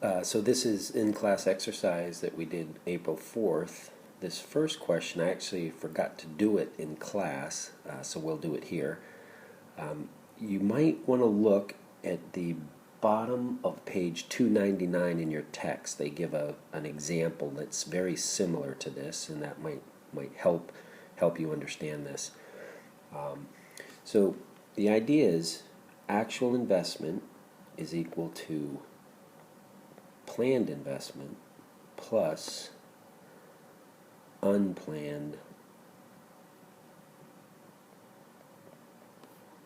So this is in-class exercise that we did April 4th. This first question, I actually forgot to do it in class, so we'll do it here. You might want to look at the bottom of page 299 in your text. They give an example that's very similar to this, and that might help you understand this. So the idea is actual investment is equal to planned investment plus unplanned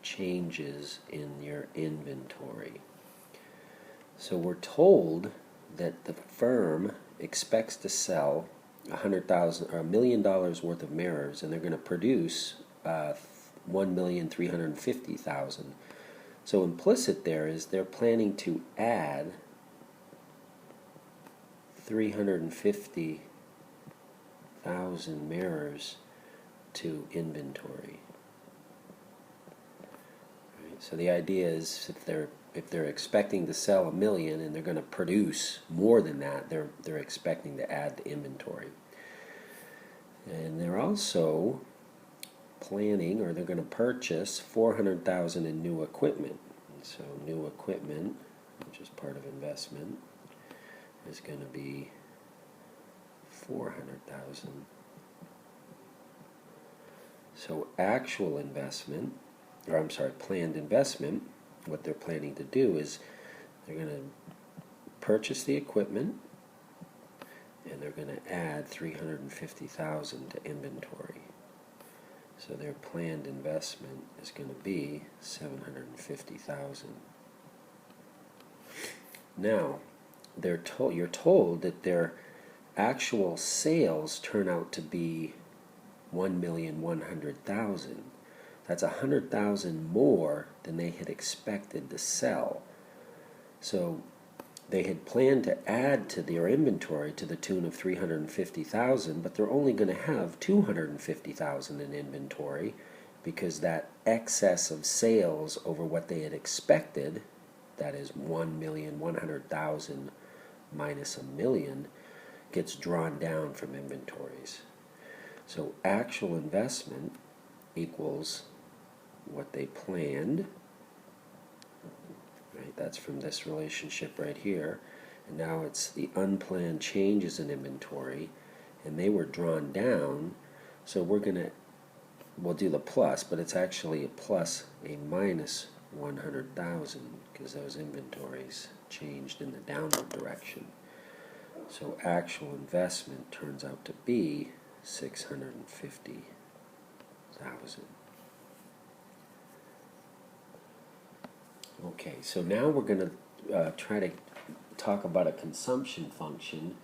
changes in your inventory. So we're told that the firm expects to sell $100,000 or $1 million worth of mirrors, and they're going to produce 1,350,000. So implicit there is they're planning to add 350,000 mirrors to inventory. Right? So the idea is if they're expecting to sell 1 million and they're going to produce more than that, they're expecting to add to inventory. And they're also planning, or they're going to purchase 400,000 in new equipment. And so new equipment, which is part of investment, is going to be 400,000. So actual investment, or I'm sorry, planned investment, what they're planning to do is they're going to purchase the equipment and they're going to add 350,000 to inventory. So their planned investment is going to be 750,000. Now, you're told that their actual sales turn out to be 1,100,000. That's 100,000 more than they had expected to sell. So they had planned to add to their inventory to the tune of 350,000, but they're only going to have 250,000 in inventory because that excess of sales over what they had expected, that is 1,100,000 minus 1 million, gets drawn down from inventories. So actual investment equals what they planned, right? That's from this relationship right here. And now it's the unplanned changes in inventory, and they were drawn down. So we'll do the plus, but it's actually a plus a minus 100,000 because those inventories changed in the downward direction. So actual investment turns out to be 650,000. Okay, so now we're going to try to talk about a consumption function,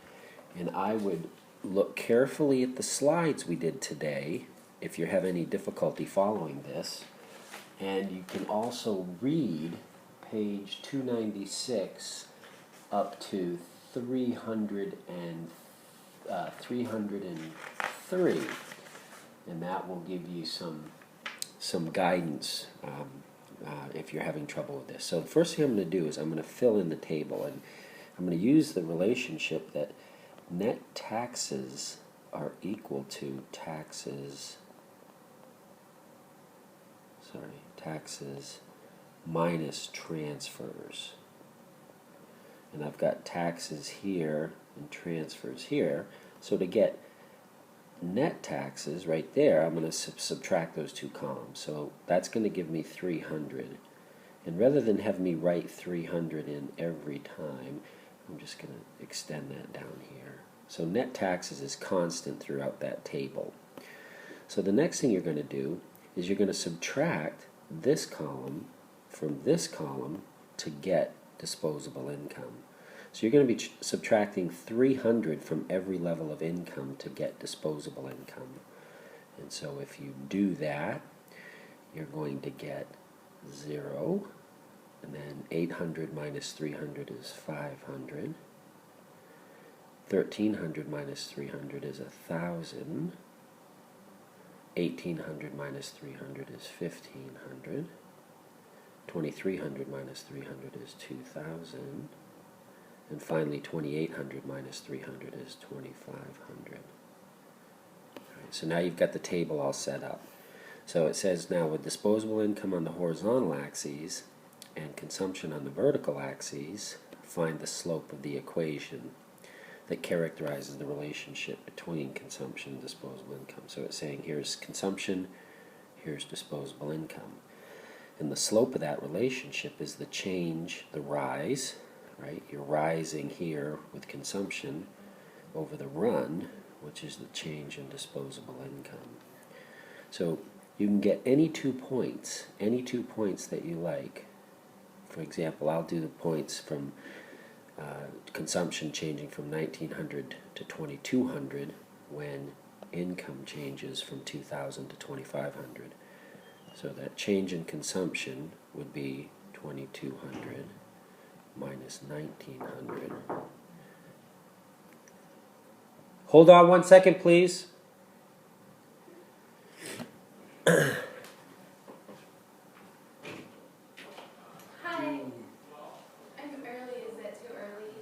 and I would look carefully at the slides we did today if you have any difficulty following this, and you can also read page 296 up to 303, and that will give you some guidance if you're having trouble with this. So the first thing I'm going to do is I'm going to fill in the table, and I'm going to use the relationship that net taxes are equal to taxes minus transfers. And I've got taxes here and transfers here. So to get net taxes right there, I'm going to subtract those two columns. So that's going to give me 300. And rather than have me write 300 in every time, I'm just going to extend that down here. So net taxes is constant throughout that table. So the next thing you're going to do is you're going to subtract this column from this column to get disposable income. So you're going to be subtracting 300 from every level of income to get disposable income. And so if you do that, you're going to get 0, and then 800 minus 300 is 500. 1300 minus 300 is 1,000. 1800 minus 300 is 1,500. 2300 minus 300 is 2,000. And finally, 2,800 minus 300 is 2,500. So now you've got the table all set up. So it says now with disposable income on the horizontal axes and consumption on the vertical axes, find the slope of the equation that characterizes the relationship between consumption and disposable income. So it's saying here's consumption, here's disposable income. And the slope of that relationship is the change, the rise, right? You're rising here with consumption over the run, which is the change in disposable income. So you can get any 2 points that you like. For example, I'll do the points from consumption changing from 1900 to 2200 when income changes from 2000 to 2500. So that change in consumption would be 2200 minus 1900. Hold on 1 second, please. Hi. I'm early. Is that too early?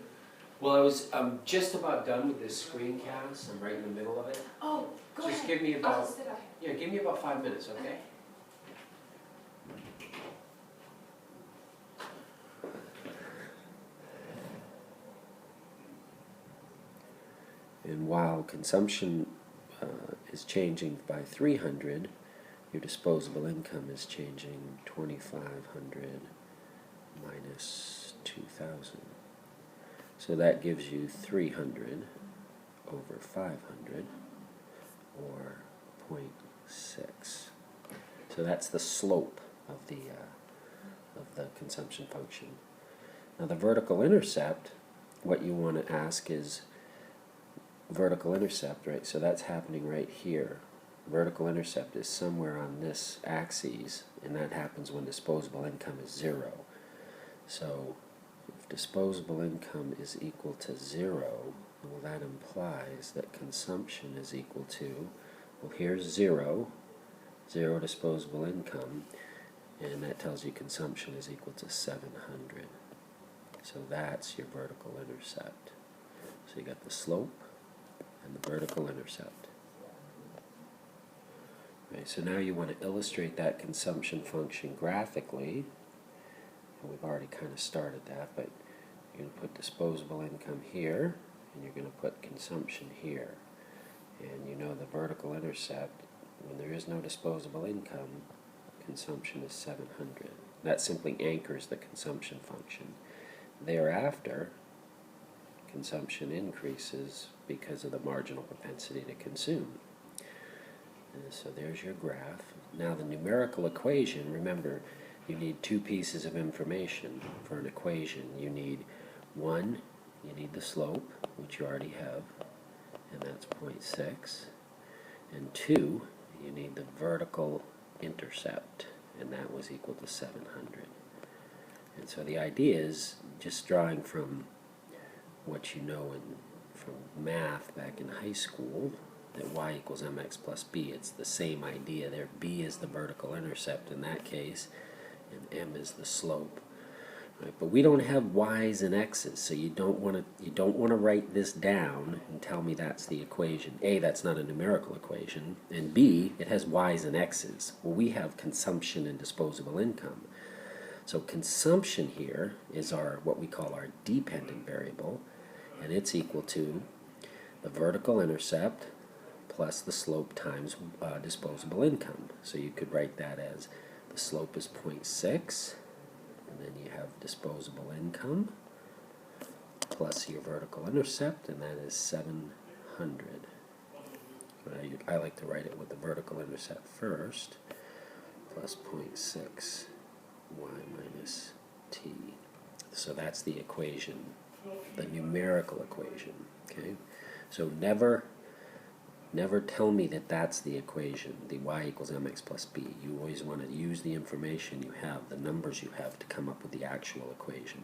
Well, I'm just about done with this screencast. I'm right in the middle of it. Oh, go Just ahead. give me I'll about, just sit out here. yeah, give me about 5 minutes, okay? And while consumption is changing by 300, your disposable income is changing 2,500 minus 2,000. So that gives you 300 over 500, or 0.6. So that's the slope of the consumption function. Now the vertical intercept, what you want to ask is vertical intercept, right? So that's happening right here. Vertical intercept is somewhere on this axis, and that happens when disposable income is 0. So if disposable income is equal to 0, well, that implies that consumption is equal to, well, here's 0 disposable income, and that tells you consumption is equal to 700. So that's your vertical intercept. So you got the slope and the vertical intercept. Okay, so now you want to illustrate that consumption function graphically. And we've already kind of started that, but you're going to put disposable income here, and you're going to put consumption here. And you know the vertical intercept, when there is no disposable income, consumption is 700. That simply anchors the consumption function. Thereafter, consumption increases because of the marginal propensity to consume. And so there's your graph. Now the numerical equation, remember, you need 2 pieces of information for an equation. You need 1, you need the slope, which you already have, and that's 0.6. And 2, you need the vertical intercept, and that was equal to 700. And so the idea is just drawing from what you know from math back in high school, that y equals mx plus b. It's the same idea there. B is the vertical intercept in that case, and m is the slope. Right? But we don't have y's and x's, so you don't want to write this down and tell me that's the equation. A, that's not a numerical equation, and B, it has y's and x's. Well, we have consumption and disposable income. So consumption here is what we call our dependent variable, and it's equal to the vertical intercept plus the slope times disposable income. So you could write that as the slope is 0.6, and then you have disposable income plus your vertical intercept, and that is 700. I like to write it with the vertical intercept first, plus 0.6 y minus t. So that's the equation, the numerical equation. Okay, so never tell me that that's the equation, the y equals mx plus b. You always want to use the information you have, the numbers you have, to come up with the actual equation.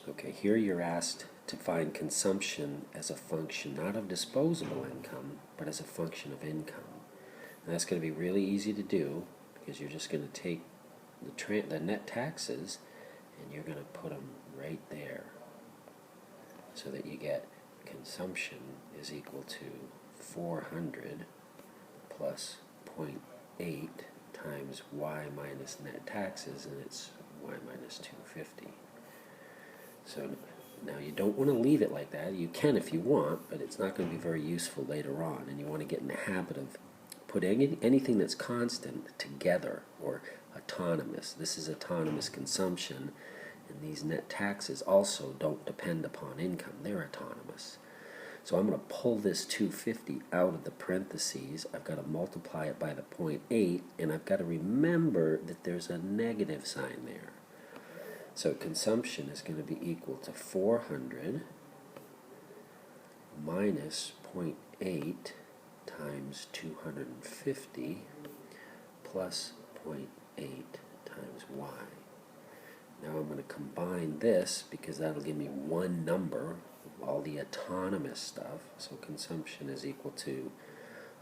Okay, here you're asked to find consumption as a function not of disposable income, but as a function of income. And that's going to be really easy to do, because you're just going to take the net taxes and you're going to put them right there so that you get consumption is equal to 400 plus 0.8 times y minus net taxes, and it's y minus 250. So now you don't want to leave it like that. You can if you want, but it's not going to be very useful later on, and you want to get in the habit of putting anything that's constant together or autonomous. This is autonomous consumption, and these net taxes also don't depend upon income. They're autonomous. So I'm going to pull this 250 out of the parentheses. I've got to multiply it by the 0.8, and I've got to remember that there's a negative sign there. So consumption is going to be equal to 400 minus 0.8 times 250 plus 0.8 times y. Now I'm going to combine this because that'll give me one number, all the autonomous stuff. So consumption is equal to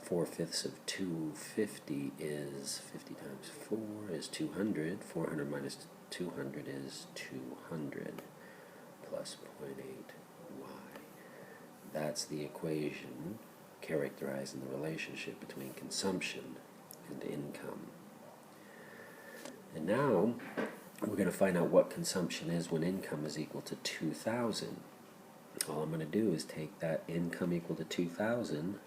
4/5 of 250 is 50 times 4 is 200. 400 minus 200 is 200 plus 0.8 y. That's the equation characterizing the relationship between consumption and income. And now we're going to find out what consumption is when income is equal to 2,000. All I'm going to do is take that income equal to 2,000 and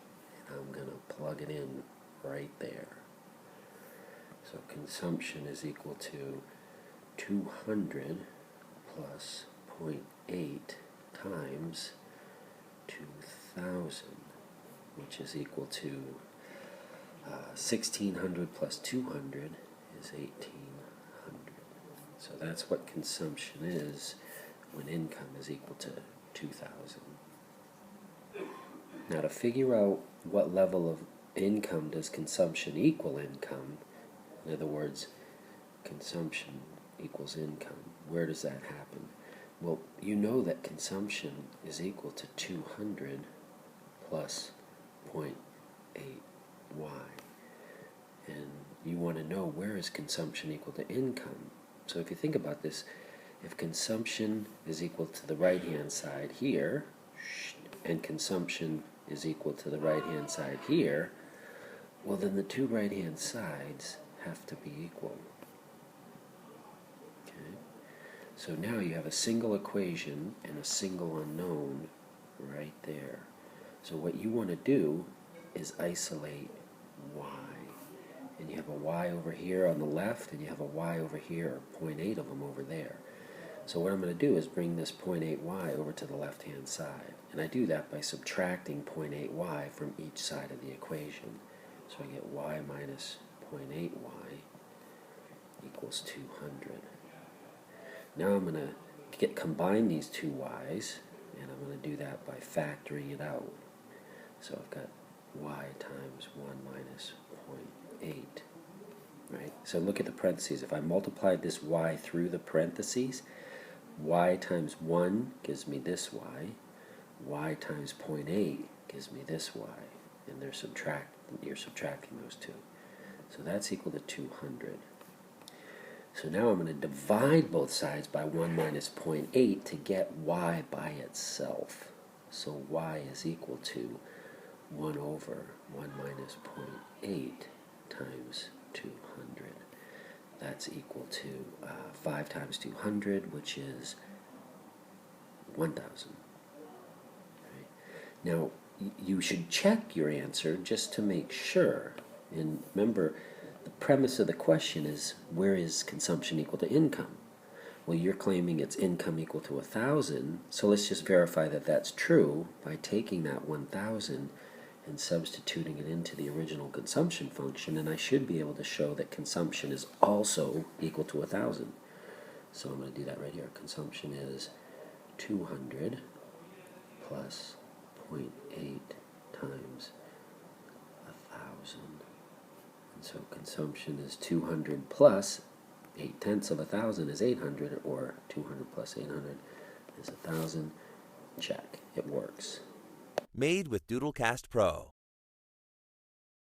I'm going to plug it in right there. So consumption is equal to 200 plus 0.8 times 2,000, which is equal to 1,600 plus 200 is 1,800. So that's what consumption is when income is equal to 2,000. Now to figure out what level of income does consumption equal income, in other words, consumption equals income, where does that happen? Well, you know that consumption is equal to 200 plus 0.8y. And you want to know where is consumption equal to income. So if you think about this, if consumption is equal to the right-hand side here, and consumption is equal to the right-hand side here, well then the two right-hand sides have to be equal. Okay? So now you have a single equation and a single unknown right there. So what you want to do is isolate y. And you have a y over here on the left, and you have a y over here, 0.8 of them over there. So what I'm going to do is bring this 0.8y over to the left-hand side. And I do that by subtracting 0.8y from each side of the equation. So I get y minus 0.8y equals 200. Now I'm going to combine these two y's, and I'm going to do that by factoring it out. So I've got y times 1 minus 0.8. Right? So look at the parentheses. If I multiply this y through the parentheses, y times 1 gives me this y times 0.8 gives me this y, and you're subtracting those two. So that's equal to 200. So now I'm going to divide both sides by 1 minus 0.8 to get y by itself. So y is equal to 1 over 1 minus 0.8 times 200. That's equal to 5 times 200, which is 1,000. Right? Now, you should check your answer just to make sure. And remember, the premise of the question is, where is consumption equal to income? Well, you're claiming it's income equal to 1,000, so let's just verify that that's true by taking that 1,000 and substituting it into the original consumption function, and I should be able to show that consumption is also equal to 1,000. So I'm going to do that right here. Consumption is 200 plus 0.8 times 1,000. And so consumption is 200 plus 8/10 of 1,000 is 800, or 200 plus 800 is 1,000. Check. It works. Made with Doodlecast Pro.